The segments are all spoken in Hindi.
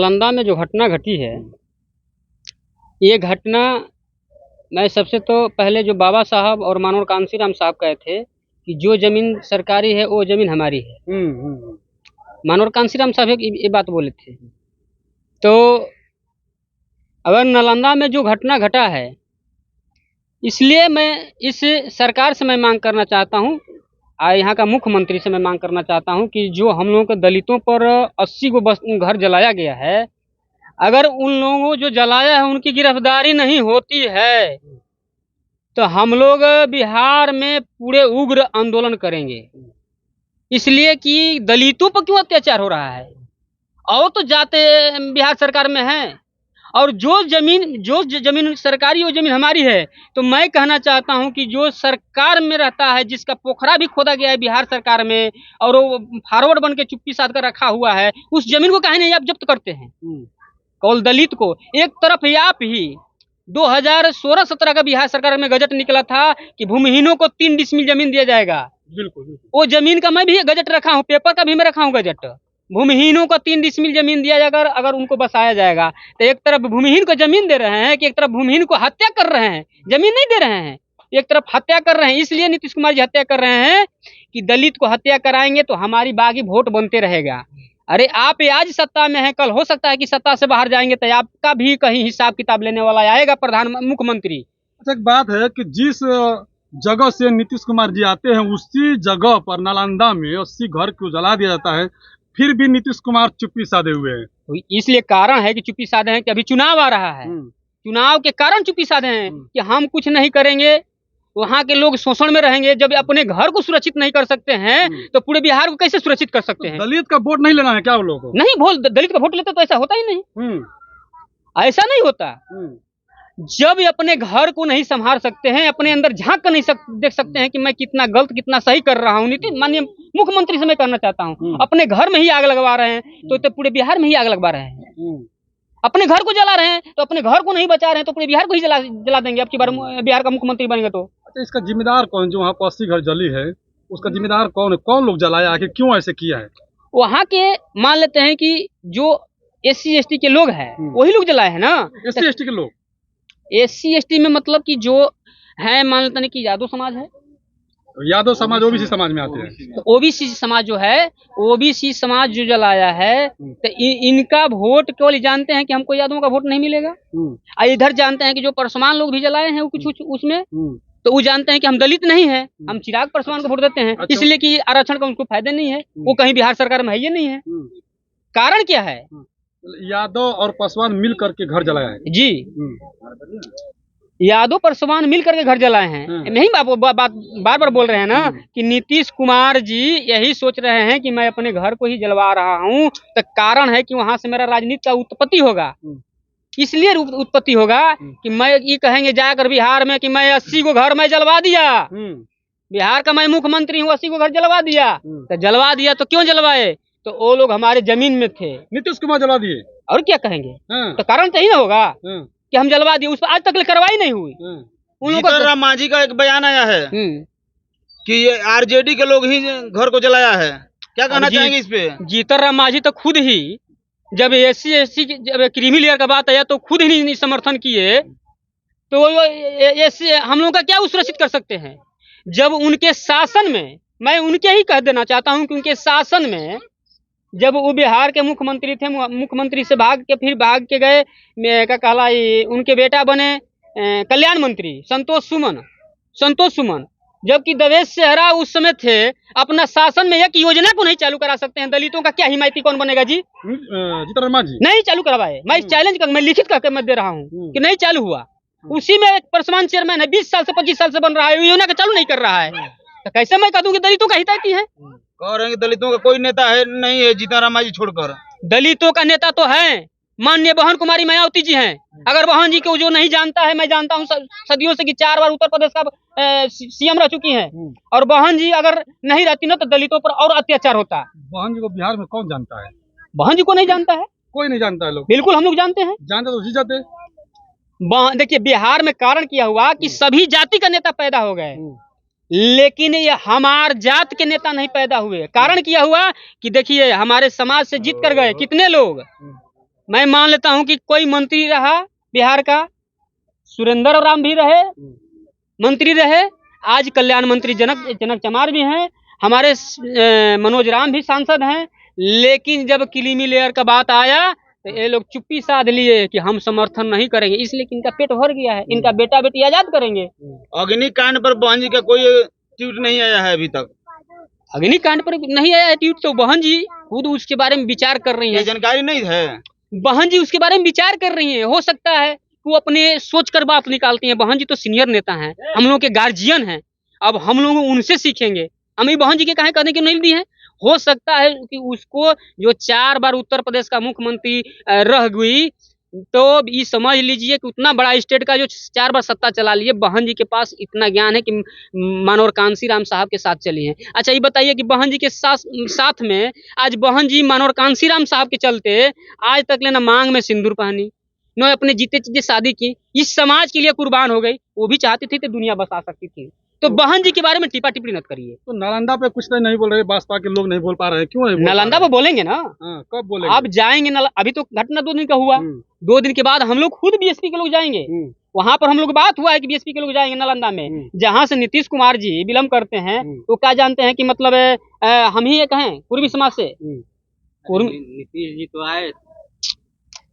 नालंदा में जो घटना घटी है, ये घटना मैं सबसे तो पहले जो बाबा साहब और मानव कांशीराम साहब कहे थे कि जो जमीन सरकारी है वो जमीन हमारी है। मानव कांशीराम साहब ये बात बोले थे। तो अगर नालंदा में जो घटना घटा है, इसलिए मैं इस सरकार से मैं मांग करना चाहता हूँ, यहाँ का मुख्यमंत्री से मैं मांग करना चाहता हूँ कि जो हम लोगों के दलितों पर 80 को घर जलाया गया है, अगर उन लोगों को जो जलाया है उनकी गिरफ्तारी नहीं होती है तो हम लोग बिहार में पूरे उग्र आंदोलन करेंगे। इसलिए कि दलितों पर क्यों अत्याचार हो रहा है, और तो जाते बिहार सरकार में हैं, और जो जमीन सरकारी वो जमीन हमारी है। तो मैं कहना चाहता हूं कि जो सरकार में रहता है, जिसका पोखरा भी खोदा गया है बिहार सरकार में, और वो फॉरवर्ड बन के चुप्पी साध कर रखा हुआ है, उस जमीन को काहे नहीं आप जब्त करते हैं? कौल दलित को एक तरफ आप ही 2016-17 का बिहार सरकार में गजट निकला था कि भूमिहीनों को 3 डिसमिल जमीन दिया जाएगा। बिल्कुल। वो जमीन का मैं भी गजट रखा हूँ, पेपर का भी मैं रखा हूँ गजट। भूमिहीनों को 3 डिसमिल जमीन दिया जाएगा अगर उनको बसाया जाएगा। तो एक तरफ भूमिहीन को जमीन दे रहे हैं कि एक तरफ भूमिहीन को हत्या कर रहे हैं, जमीन नहीं दे रहे हैं, एक तरफ हत्या कर रहे हैं। इसलिए नीतीश कुमार जी हत्या कर रहे हैं कि दलित को हत्या कराएंगे तो हमारी बागी वोट बनते रहेगा। अरे आप आज सत्ता में है, कल हो सकता है कि सत्ता से बाहर जाएंगे तो आपका भी कहीं हिसाब किताब लेने वाला आएगा मुख्यमंत्री। अच्छा, एक बात है कि जिस जगह से नीतीश कुमार जी आते हैं उसी जगह पर नालंदा में 80 घर को जला दिया जाता है, फिर भी नीतीश कुमार चुप्पी साधे हुए हैं। तो इसलिए कारण है कि चुप्पी साधे हैं कि अभी चुनाव आ रहा है, चुनाव के कारण चुप्पी साधे हैं कि हम कुछ नहीं करेंगे, वहाँ के लोग शोषण में रहेंगे। जब अपने घर को सुरक्षित नहीं कर सकते हैं तो पूरे बिहार को कैसे सुरक्षित कर सकते हैं? दलित का वोट नहीं लेना है क्या वो लोग? नहीं, दलित का वोट लेते तो ऐसा होता ही नहीं, ऐसा नहीं होता। जब अपने घर को नहीं संभाल सकते हैं, अपने अंदर झांक कर नहीं देख सकते हैं कि मैं कितना गलत कितना सही कर रहा हूँ। नीतीश माननीय मुख्यमंत्री से मैं कहना चाहता हूँ, अपने घर में ही आग लगवा रहे हैं तो पूरे बिहार में ही आग लगवा रहे हैं। अपने घर को जला रहे हैं तो अपने घर को नहीं बचा रहे हैं तो पूरे बिहार को ही जला देंगे। अब की बार बिहार का मुख्यमंत्री बनेंगे तो। अच्छा, इसका जिम्मेदार कौन? जो वहाँ 80 घर जली है उसका जिम्मेदार कौन है? कौन लोग जलाया, आखिर क्यों ऐसे किया है? वहाँ के मान लेते हैं कि जो SC-ST के लोग हैं वही लोग जलाए हैं ना। SC-ST के लोग, SC-ST में मतलब कि जो है, मान लेते हैं कि यादव समाज है, यादव समाज OBC समाज में आते हैं। तो OBC समाज जो है, OBC समाज जो जलाया है तो इनका वोट केवल जानते हैं कि हमको यादवों का वोट नहीं मिलेगा। इधर जानते हैं कि जो परसवान लोग भी जलाए हैं कुछ उसमें, तो वो जानते हैं कि हम दलित नहीं है, हम चिराग परसवान को वोट देते हैं। अच्छा। इसलिए कि आरक्षण का उनको फायदे नहीं है, वो कहीं बिहार सरकार में है ये नहीं है। कारण क्या है? यादव और पासवान मिल करके घर जलाया है जी, यादव परसवान मिल करके घर जलाए हैं। नहीं बार बार बोल रहे हैं ना कि नीतीश कुमार जी यही सोच रहे हैं कि मैं अपने घर को ही जलवा रहा हूं, तो कारण है कि वहां से मेरा राजनीति का उत्पत्ति होगा। इसलिए उत्पत्ति होगा कि मैं ये कहेंगे जाकर बिहार में कि मैं 80 को घर मैं जलवा दिया, बिहार का मैं मुख्यमंत्री हूँ, 80 को घर जलवा दिया। तो जलवा दिया तो क्यों जलवाए? तो वो लोग हमारे जमीन में थे, नीतीश कुमार जला दिए, और क्या कहेंगे? तो कारण तो ही ना होगा कि हम जलवा दिए, उस पर आज तक कार्रवाई नहीं हुई। उन लोगों का मांझी का एक बयान आया है कि ये RJD के लोग ही घर को जलाया है। क्या कहना चाहेंगे इस पे? जीतन राम मांझी तो खुद ही जब SC-ST जब क्रीमी लेयर का बात आया तो खुद ही नहीं समर्थन किए, तो ऐसे हम लोग का क्या सुरक्षित कर सकते हैं? जब उनके शासन में, मैं उनके ही कह देना चाहता हूं कि उनके शासन में जब वो बिहार के मुख्यमंत्री थे, मुख्यमंत्री से भाग के गए, क्या कहला, उनके बेटा बने कल्याण मंत्री संतोष सुमन, जबकि देवेश सेहरा उस समय थे। अपना शासन में एक योजना को नहीं चालू करा सकते हैं, दलितों का क्या हिमायती कौन बनेगा जी? जीतन राम मांझी नहीं चालू करवाए। मैं चैलेंज कर, मैं लिखित करके मैं दे रहा हूँ कि नहीं चालू हुआ। उसी में एक परसवान चेयरमैन है, 20 साल से 25 साल से बन रहा है, योजना का चालू नहीं कर रहा है। तो कैसे मैं कह दूं कि दलितों का हितायती है? कह रहे हैं कि दलितों का कोई नेता है नहीं है जीतन राम मांझी छोड़कर। दलितों का नेता तो है, माननीय बहन कुमारी मायावती जी हैं। अगर बहन जी को जो नहीं जानता है, मैं जानता हूँ सदियों से कि 4 बार उत्तर प्रदेश का CM रह चुकी हैं, और बहन जी अगर नहीं रहती ना तो दलितों पर और अत्याचार होता। बहन जी को बिहार में कौन जानता है? बहन जी को नहीं जानता है, कोई नहीं जानता है। लोग बिल्कुल हम लोग जानते हैं, जानते तो जी जाते। देखिए बिहार में कारण क्या हुआ कि सभी जाति का नेता पैदा हो गए, लेकिन ये हमार जात के नेता नहीं पैदा हुए। कारण क्या हुआ कि देखिए हमारे समाज से जीत कर गए कितने लोग, मैं मान लेता हूँ कि कोई मंत्री रहा बिहार का, सुरेंद्र राम भी रहे मंत्री रहे, आज कल्याण मंत्री जनक चमार भी हैं, हमारे मनोज राम भी सांसद हैं, लेकिन जब क्रीमी लेयर का बात आया तो ये लोग चुप्पी साध लिए कि हम समर्थन नहीं करेंगे, इसलिए कि इनका पेट भर गया है, इनका बेटा बेटी आजाद करेंगे। अग्निकांड पर बहन जी का कोई ट्वीट नहीं आया है अभी तक। अग्निकांड पर नहीं आया है ट्वीट, तो बहन जी खुद उसके बारे में विचार कर रही ये है, जानकारी नहीं है। बहन जी उसके बारे में विचार कर रही है। हो सकता है वो अपने सोच कर बात निकालती हैं। बहन जी तो सीनियर नेता हैं, हम लोग के गार्जियन हैं, अब हम लोग उनसे सीखेंगे। हमें बहन जी के काहे कहने की नहीं दी है। हो सकता है कि उसको जो 4 बार उत्तर प्रदेश का मुख्यमंत्री रह गई, तो ये समझ लीजिए कि उतना बड़ा स्टेट का जो 4 बार सत्ता चला लिए, बहन जी के पास इतना ज्ञान है कि मनोहर कांशीराम साहब के साथ चली हैं। अच्छा ये बताइए कि बहन जी के साथ में आज बहन जी मनोहर कांशीराम साहब के चलते आज तक लेना मांग में सिंदूर पहनी, न अपने जीते जीते शादी की, इस समाज के लिए कुर्बान हो गई। वो भी चाहती थी तो दुनिया बसा सकती थी। तो बहन जी के बारे में टिपा टिप्पणी मत करिए। तो नालंदा पे कुछ नहीं बोल रहे, भाजपा के लोग नहीं बोल पा रहे हैं, क्यों नहीं बोल नालंदा पे बोलेंगे ना। हाँ, कब बोलेंगे? आप जाएंगे अभी तो घटना 2 दिन का हुआ, 2 दिन के बाद हम लोग खुद बीएसपी के लोग जाएंगे। वहां पर हम लोग बात हुआ है कि बीएसपी के लोग जाएंगे नालंदा में, जहां से नीतीश कुमार जी बिलोंग करते हैं। तो क्या जानते हैं कि मतलब हम ही एक हैं पूर्वी समाज से। नीतीश जी तो आए,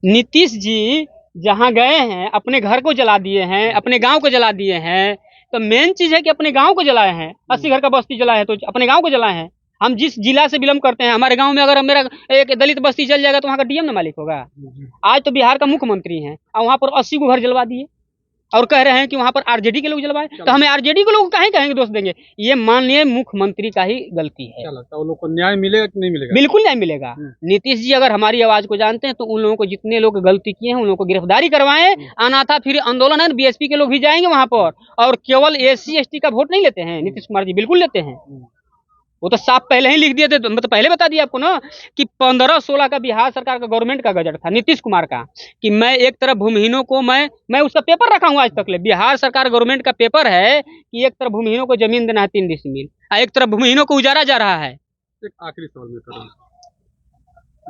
नीतीश जी जहाँ गए हैं अपने घर को जला दिए हैं, अपने गांव को जला दिए हैं। तो मेन चीज है कि अपने गांव को जलाए हैं, 80 घर का बस्ती जलाए है तो अपने गांव को जलाए हैं। हम जिस जिला से बिलोंग करते हैं, हमारे गांव में अगर मेरा एक दलित बस्ती जल जाएगा तो वहाँ का डीएम ना मालिक होगा। आज तो बिहार का मुख्यमंत्री हैं और वहाँ पर 80 को घर जलवा दिए और कह रहे हैं कि वहाँ पर आरजेडी के लोग जलवाए। तो हमें आरजेडी के लोग काहे कहेंगे दोष देंगे। ये माननीय मुख्यमंत्री का ही गलती है। क्या लगता है वो लोग को न्याय मिलेगा कि नहीं मिलेगा? बिल्कुल नहीं मिलेगा। नीतीश जी अगर हमारी आवाज को जानते हैं तो उन लोगों को, जितने लोग गलती किए हैं उन लोगों को गिरफ्तारी करवाएं। अनाथा फिर आंदोलन है, बीएसपी के लोग भी जाएंगे वहां पर, और केवल SC ST का वोट नहीं लेते हैं नीतीश कुमार जी, बिल्कुल लेते हैं। वो तो साफ पहले ही लिख दिए थे, मतलब पहले बता दिया आपको ना कि 15-16 का बिहार सरकार का गवर्नमेंट का गजट था नीतीश कुमार का, कि मैं एक तरफ भूमिहीनों को मैं उसका पेपर रखा हूँ आज तक ले। बिहार सरकार गवर्नमेंट का पेपर है कि एक तरफ भूमिहीनों को जमीन देना है 3 डिसमिल, एक तरफ भूमिहीनों को उजारा जा रहा है। एक आखिरी सवाल में करूँ,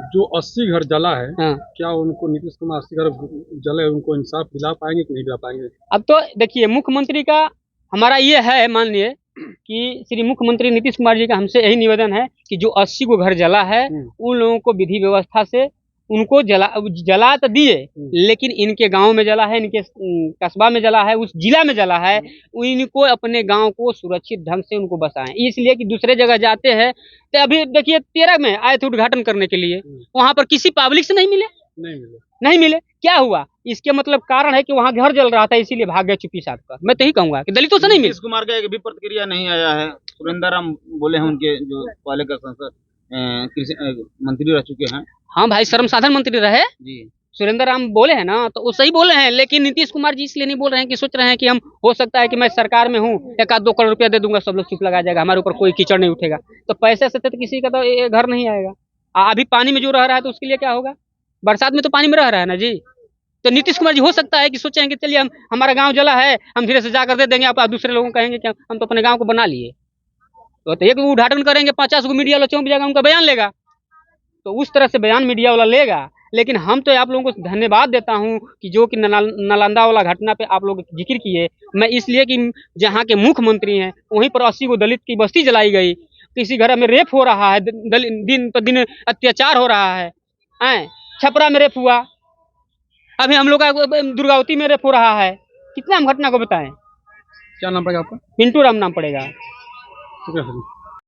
जो 80 घर जला है, हाँ। क्या उनको नीतीश कुमार 80 घर जले उनको इंसाफ दिला पाएंगे कि नहीं दिला पाएंगे? अब तो देखिए मुख्यमंत्री का हमारा ये है, मान लिए कि श्री मुख्यमंत्री नीतीश कुमार जी का हमसे यही निवेदन है कि जो 80 को घर जला है उन लोगों को विधि व्यवस्था से उनको जला तो दिए, लेकिन इनके गांव में जला है, इनके कस्बा में जला है, उस जिला में जला है, इनको अपने गांव को सुरक्षित ढंग से उनको बसाएं। इसलिए कि दूसरे जगह जाते हैं तो अभी देखिए 13 में आए थे उद्घाटन करने के लिए, वहां पर किसी पब्लिक से नहीं मिले। क्या हुआ? इसके मतलब कारण है कि वहाँ घर जल रहा था, इसीलिए भाग गए चुप्पी साध कर। मैं तो ही कहूंगा कि दलितों से नहीं मिले। नीतीश कुमार का एक भी प्रतिक्रिया नहीं आया है। सुरेंद्र राम बोले हैं, उनके जो पहले का संसद कृषि मंत्री रह चुके हैं। हाँ भाई, श्रम साधन मंत्री रहे जी, सुरेंद्र राम बोले हैं ना, तो वो सही बोले हैं। लेकिन नीतीश कुमार जी इसलिए नहीं बोल रहे हैं कि सोच रहे हैं कि हम, हो सकता है कि मैं सरकार में हूँ, 1-2 करोड़ रुपया दे दूंगा, सब लोग चुप लगा जाएगा, हमारे ऊपर कोई कीचड़ नहीं उठेगा। तो पैसे से तो किसी का तो ये घर नहीं आएगा। अभी पानी में जो रह रहा है तो उसके लिए क्या होगा? बरसात में तो पानी में रह रहा है ना जी। तो नीतीश कुमार जी हो सकता है कि सोचेंगे चलिए हमारा गांव जला है, हम धीरे से जाकर दे देंगे, आप दूसरे लोगों को कहेंगे कि हम तो अपने गांव को बना लिए। तो एक उद्घाटन करेंगे, 50 को मीडिया वाला चौंक जाएगा, उनका बयान लेगा, तो उस तरह से बयान मीडिया वाला लेगा। लेकिन हम तो आप लोगों को धन्यवाद देता हूं कि जो कि नालंदा वाला घटना पे आप लोग जिक्र किए। मैं इसलिए कि जहाँ के मुख्यमंत्री हैं वहीं पर 80 को दलित की बस्ती जलाई गई, किसी घर में रेप हो रहा है, दिन पर दिन अत्याचार हो रहा है, छपरा में रेप हुआ, अभी हम लोग का दुर्गावती में रेप हो रहा है। कितना हम घटना को बताएं। क्या नाम पड़ेगा आपका? पिंटू राम नाम पड़ेगा। ठीक है।